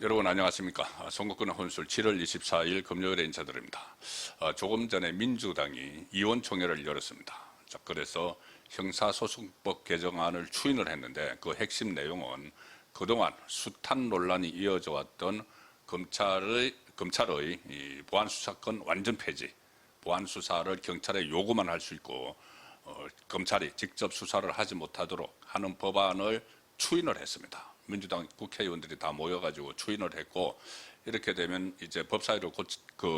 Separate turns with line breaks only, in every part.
여러분 안녕하십니까. 선거권의 혼술 7월 24일 금요일에 인사드립니다. 조금 전에 민주당이 이원총회를 열었습니다. 자, 그래서 형사소송법 개정안을 추인을 했는데 그 핵심 내용은 그동안 숱한 논란이 이어져 왔던 검찰의 이 보안수사권 완전 폐지, 보안수사를 경찰에 요구만 할 수 있고 검찰이 직접 수사를 하지 못하도록 하는 법안을 추인을 했습니다. 민주당 국회의원들이 다 모여가지고 추인을 했고, 이렇게 되면 이제 법사위를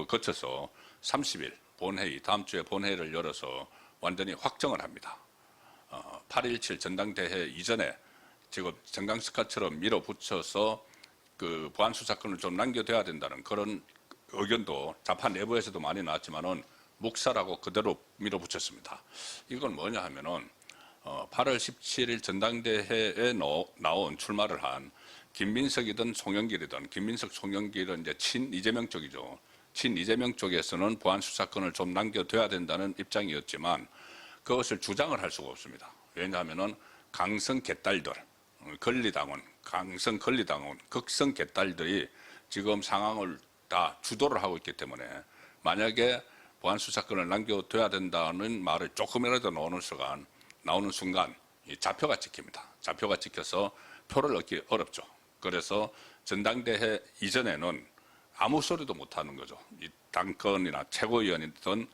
거쳐서 30일 본회의, 다음 주에 본회의를 열어서 완전히 확정을 합니다. 8.17 전당대회 이전에 지금 정강스카처럼 밀어붙여서 그 보안수사권을 좀 남겨둬야 된다는 그런 의견도 좌파 내부에서도 많이 나왔지만은 묵살하고 그대로 밀어붙였습니다. 이건 뭐냐 하면은 8월 17일 전당대회에 나온 출마를 한 김민석이든 송영길이든, 김민석, 송영길은 이제 친 이재명 쪽이죠. 친 이재명 쪽에서는 보안 수사권을 좀 남겨둬야 된다는 입장이었지만 그것을 주장을 할 수가 없습니다. 왜냐하면은 강성 개딸들, 권리당원, 강성 권리당원, 극성 개딸들이 지금 상황을 다 주도를 하고 있기 때문에 만약에 보안 수사권을 남겨둬야 된다는 말을 조금이라도 나오는 순간 좌표가 찍힙니다. 좌표가 찍혀서 표를 얻기 어렵죠. 그래서 전당대회 이전에는 아무 소리도 못하는 거죠. 이 당권이나 최고위원이든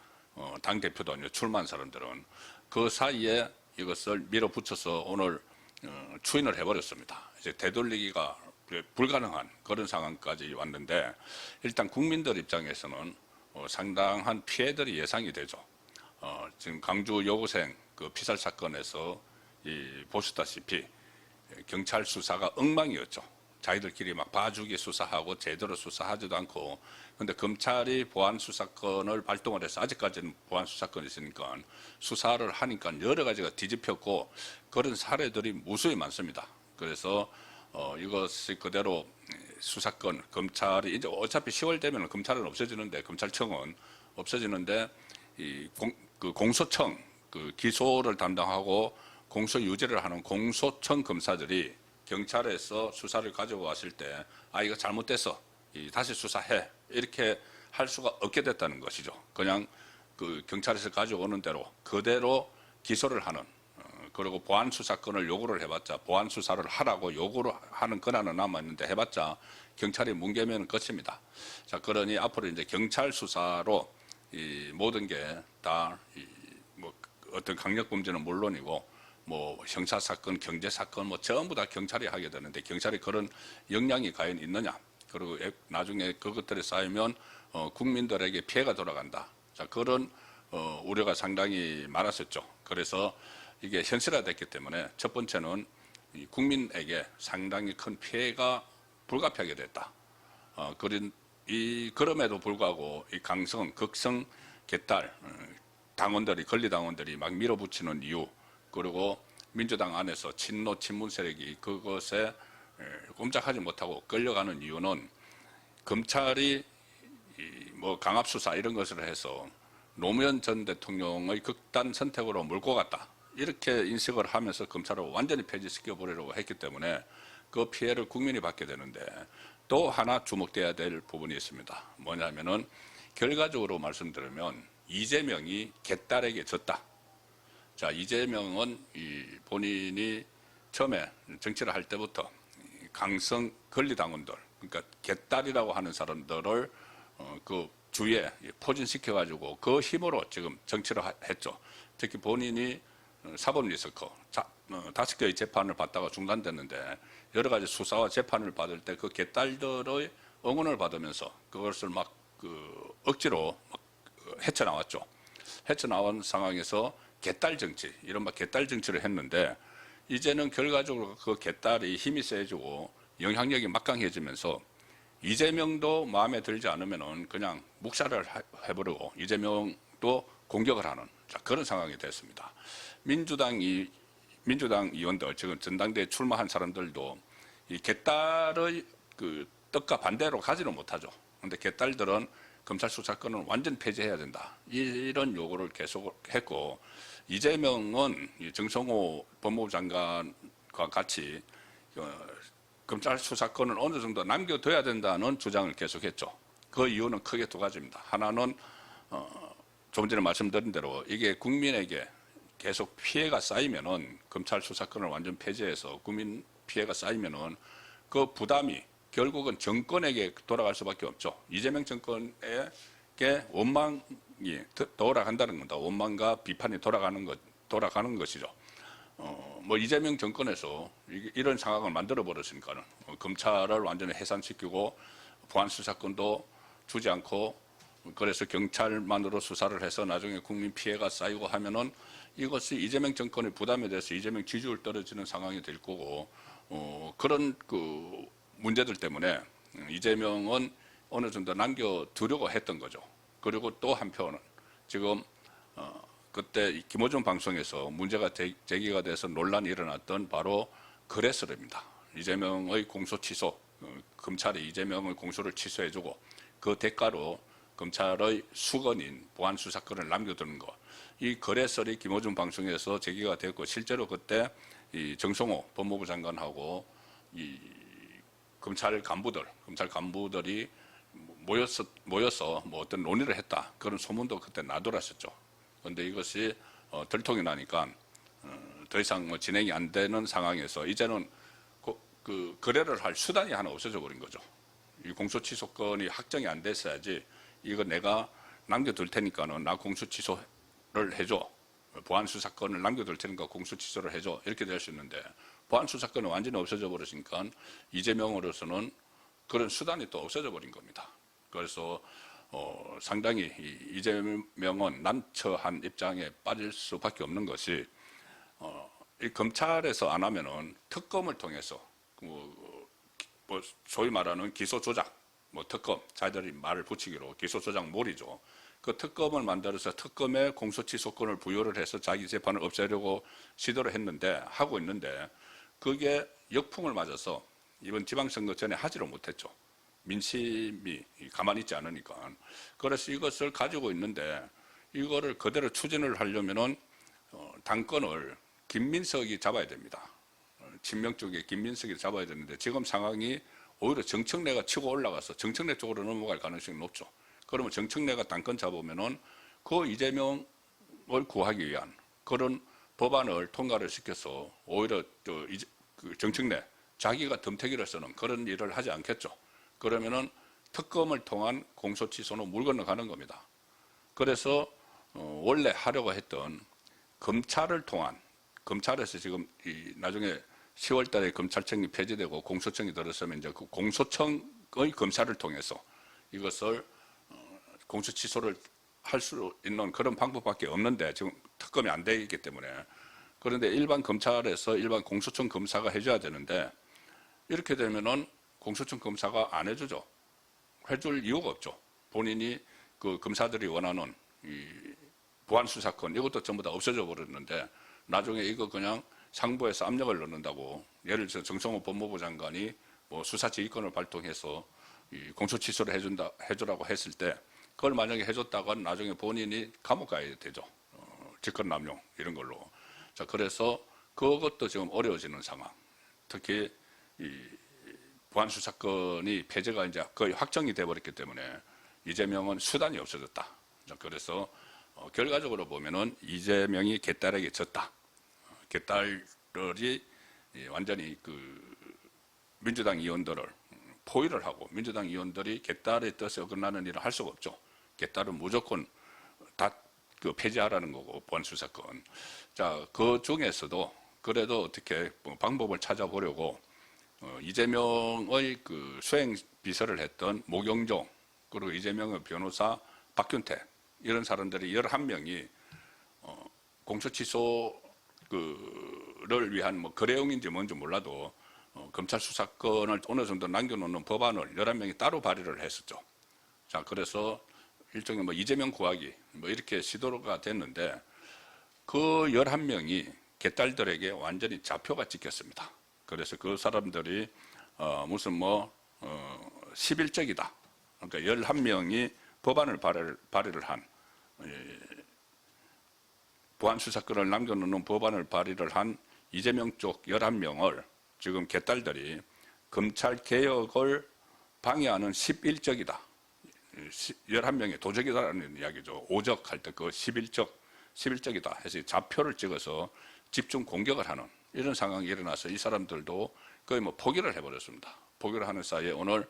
당대표도 출마한 사람들은 그 사이에 이것을 밀어붙여서 오늘 추인을 해버렸습니다. 이제 되돌리기가 불가능한 그런 상황까지 왔는데, 일단 국민들 입장에서는 상당한 피해들이 예상이 되죠. 지금 강주 여고생 그 피살 사건에서 보시다시피 경찰 수사가 엉망이었죠. 자기들끼리 막 봐주기 수사하고 제대로 수사하지도 않고, 근데 검찰이 보안 수사권을 발동을 해서 아직까지는 보안 수사권이 있으니까 수사를 하니까 여러 가지가 뒤집혔고 그런 사례들이 무수히 많습니다. 그래서 이것이 그대로 수사권, 검찰이 이제 어차피 10월 되면 검찰은 없어지는데, 검찰청은 없어지는데 그 공소청, 그 기소를 담당하고 공소 유지를 하는 공소청 검사들이 경찰에서 수사를 가지고 왔을 때 이거 잘못됐어, 다시 수사해, 이렇게 할 수가 없게 됐다는 것이죠. 그냥 그 경찰에서 가져오는 대로 그대로 기소를 하는, 그리고 보안 수사권을 요구를 해봤자, 보안 수사를 하라고 요구를 하는 권한은 남아있는데 해봤자 경찰이 뭉개면 끝입니다. 자, 그러니 앞으로 이제 경찰 수사로 이 모든 게 다 뭐 어떤 강력 범죄는 물론이고 뭐 형사 사건, 경제 사건 뭐 전부 다 경찰이 하게 되는데, 경찰이 그런 역량이 과연 있느냐? 그리고 나중에 그것들이 쌓이면 국민들에게 피해가 돌아간다. 자, 그런 우려가 상당히 많았었죠. 그래서 이게 현실화됐기 때문에 첫 번째는 국민에게 상당히 큰 피해가 불가피하게 됐다. 그럼에도 불구하고 이 강성, 극성 개딸 당원들이, 권리당원들이 막 밀어붙이는 이유, 그리고 민주당 안에서 친노 친문 세력이 그것에 꼼짝하지 못하고 끌려가는 이유는 검찰이 뭐 강압수사 이런 것을 해서 노무현 전 대통령의 극단 선택으로 몰고 갔다, 이렇게 인식을 하면서 검찰을 완전히 폐지시켜 버리려고 했기 때문에 그 피해를 국민이 받게 되는데, 또 하나 주목돼야 될 부분이 있습니다. 뭐냐면은 결과적으로 말씀드리면 이재명이 개딸에게 졌다. 자, 이재명은 본인이 처음에 정치를 할 때부터 강성 권리당원들, 그러니까 개딸이라고 하는 사람들을 그 주위에 포진시켜가지고 그 힘으로 지금 정치를 했죠. 특히 본인이 사법 리스크 5개의 재판을 받다가 중단됐는데, 여러 가지 수사와 재판을 받을 때 그 개딸들의 응원을 받으면서 그것을 막 억지로 막 헤쳐나왔죠. 헤쳐나온 상황에서 개딸 정치, 이른바 개딸 정치를 했는데, 이제는 결과적으로 그 개딸이 힘이 세지고 영향력이 막강해지면서 이재명도 마음에 들지 않으면은 그냥 묵살을 해버리고 이재명도 공격을 하는, 자, 그런 상황이 됐습니다. 민주당 의원들, 지금 전당대회 출마한 사람들도 이 개딸의 그 뜻과 반대로 가지는 못하죠. 근데 개딸들은 검찰 수사권은 완전 폐지해야 된다, 이런 요구를 계속 했고, 이재명은 정성호 법무부 장관과 같이 검찰 수사권을 어느 정도 남겨둬야 된다는 주장을 계속했죠. 그 이유는 크게 두 가지입니다. 하나는 조금 전에 말씀드린 대로 이게 국민에게 계속 피해가 쌓이면은 검찰 수사권을 완전 폐지해서 국민 피해가 쌓이면은 그 부담이 결국은 정권에게 돌아갈 수밖에 없죠. 이재명 정권에게 원망이 돌아간다는 겁니다. 원망과 비판이 돌아가는 것이죠. 뭐 이재명 정권에서 이런 상황을 만들어 버렸으니까는 검찰을 완전히 해산시키고 보안 수사권도 주지 않고 그래서 경찰만으로 수사를 해서 나중에 국민 피해가 쌓이고 하면은 이것이 이재명 정권의 부담에 대해서 이재명 지지율 떨어지는 상황이 될 거고 그런 그 문제들 때문에 이재명은 어느 정도 남겨두려고 했던 거죠. 그리고 또 한편은 지금 그때 김어준 방송에서 문제가 제기가 돼서 논란이 일어났던 바로 거래설입니다. 이재명의 공소 취소, 검찰이 이재명의 공소를 취소해주고 그 대가로 검찰의 수건인 보안 수사권을 남겨두는 것. 이 거래설이 김어준 방송에서 제기가 됐고 실제로 그때 이 정성호 법무부 장관하고 이 검찰 간부들이 모여서 뭐 어떤 논의를 했다. 그런 소문도 그때 나돌았었죠. 그런데 이것이 들통이 나니까 더 이상 뭐 진행이 안 되는 상황에서 이제는 그 거래를 할 수단이 하나 없어져 버린 거죠. 이 공소 취소권이 확정이 안 됐어야지 이거 내가 남겨둘 테니까는 나 공소 취소를 해줘. 보안 수사권을 남겨둘 테니까 공소 취소를 해줘. 이렇게 될 수 있는데 보안 수사권은 완전히 없어져 버리니까 이재명으로서는 그런 수단이 또 없어져 버린 겁니다. 그래서 상당히 이재명은 난처한 입장에 빠질 수밖에 없는 것이 이 검찰에서 안 하면은 특검을 통해서 뭐 소위 말하는 기소 조작, 뭐 특검, 자기들이 말을 붙이기로 기소 조작 몰이죠. 그 특검을 만들어서 특검에 공소취소권을 부여를 해서 자기 재판을 없애려고 시도를 하고 있는데 그게 역풍을 맞아서 이번 지방선거 전에 하지를 못했죠. 민심이 가만히 있지 않으니까. 그래서 이것을 가지고 있는데 이거를 그대로 추진을 하려면은 당권을 김민석이 잡아야 됩니다. 친명 쪽에 김민석이 잡아야 되는데 지금 상황이 오히려 정청래가 치고 올라가서 정청래 쪽으로 넘어갈 가능성이 높죠. 그러면 정청래가 당권 잡으면은 그 이재명을 구하기 위한 그런 법안을 통과를 시켜서 오히려 그 정청래 자기가 덤태기를 쓰는 그런 일을 하지 않겠죠. 그러면은 특검을 통한 공소 취소는 물 건너가는 겁니다. 그래서 원래 하려고 했던 검찰을 통한 검찰에서 지금 나중에 10월 달에 검찰청이 폐지되고 공소청이 들어서면 이제 그 공소청의 검사를 통해서 이것을 공소 취소를 할 수 있는 그런 방법밖에 없는데 지금 특검이 안 돼 있기 때문에 그런데 일반 검찰에서 일반 공소청 검사가 해줘야 되는데 이렇게 되면은 공소청 검사가 안 해주죠. 해줄 이유가 없죠. 본인이 그 검사들이 원하는 이 보안 수사권 이것도 전부 다 없어져 버렸는데 나중에 이거 그냥 상부에서 압력을 넣는다고 예를 들어 정성호 법무부 장관이 뭐 수사지휘권을 발동해서 이 공소 취소를 해주라고 했을 때 그걸 만약에 해줬다가 나중에 본인이 감옥 가야 되죠. 직권남용 이런 걸로. 자 그래서 그것도 지금 어려워지는 상황. 특히 이 보안 수사권이 폐지가 이제 거의 확정이 돼버렸기 때문에 이재명은 수단이 없어졌다. 자, 그래서 결과적으로 보면은 이재명이 개딸에게 졌다. 개딸이 완전히 그 민주당 의원들을 포위를 하고 민주당 의원들이 개딸의 뜻에 어긋나는 일을 할 수가 없죠. 개딸은 무조건 다 그 폐지하라는 거고 보안 수사권. 자, 그 중에서도 그래도 어떻게 방법을 찾아보려고 이재명의 그 수행 비서를 했던 모경종 그리고 이재명의 변호사 박균태 이런 사람들이 11명이 공소 취소를 위한 뭐 거래용인지 뭔지 몰라도 검찰 수사권을 어느 정도 남겨놓는 법안을 11명이 따로 발의를 했었죠. 자, 그래서 일종의 뭐 이재명 구하기 뭐 이렇게 시도가 됐는데 그 11명이 개딸들에게 완전히 좌표가 찍혔습니다. 그래서 그 사람들이 무슨 뭐 11적이다. 그러니까 11명이 법안을 발의를 한 보안 수사권을 남겨놓는 법안을 발의를 한 이재명 쪽 11명을 지금 개딸들이 검찰 개혁을 방해하는 11적이다. 11명의 도적이다라는 이야기죠. 오적 할 때 그 11적이다 해서 좌표를 찍어서 집중 공격을 하는 이런 상황이 일어나서 이 사람들도 거의 뭐 포기를 해버렸습니다. 포기를 하는 사이에 오늘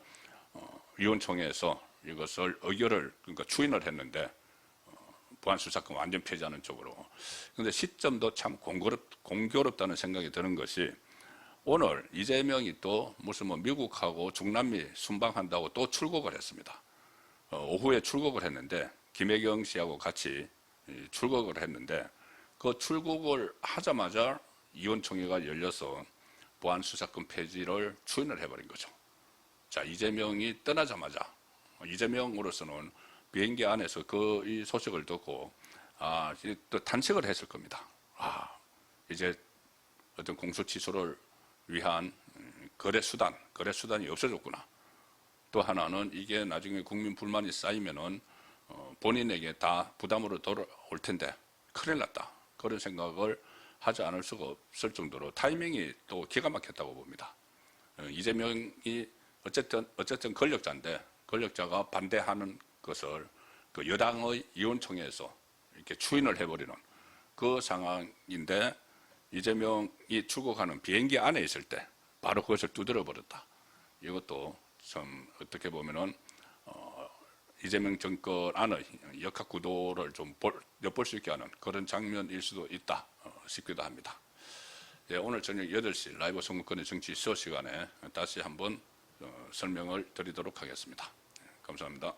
위원총회에서 이것을 의결을 그러니까 추인을 했는데 보안수사권 완전 폐지하는 쪽으로. 그런데 시점도 참 공교롭다는 생각이 드는 것이 오늘 이재명이 또 무슨 뭐 미국하고 중남미 순방한다고 또 출국을 했습니다. 오후에 출국을 했는데 김혜경 씨하고 같이 출국을 했는데 그 출국을 하자마자 이원총회가 열려서 보안수사권 폐지를 추인을 해버린 거죠. 자, 이재명이 떠나자마자 이재명으로서는 비행기 안에서 이 소식을 듣고 또 탄식을 했을 겁니다. 이제 어떤 공소취소를 위한 거래 수단이 없어졌구나. 또 하나는 이게 나중에 국민 불만이 쌓이면은 본인에게 다 부담으로 돌아올 텐데 큰일 났다. 그런 생각을 하지 않을 수가 없을 정도로 타이밍이 또 기가 막혔다고 봅니다. 이재명이 어쨌든 권력자인데 권력자가 반대하는 것을 그 여당의 의원총회에서 이렇게 추인을 해버리는 그 상황인데 이재명이 출국하는 비행기 안에 있을 때 바로 그것을 두드려 버렸다. 이것도 참 어떻게 보면은 이재명 정권 안의 역학 구도를 좀 엿볼 수 있게 하는 그런 장면일 수도 있다 싶기도 합니다. 예, 오늘 저녁 8시 라이브 선거권의 정치 수업 시간에 다시 한번 설명을 드리도록 하겠습니다. 감사합니다.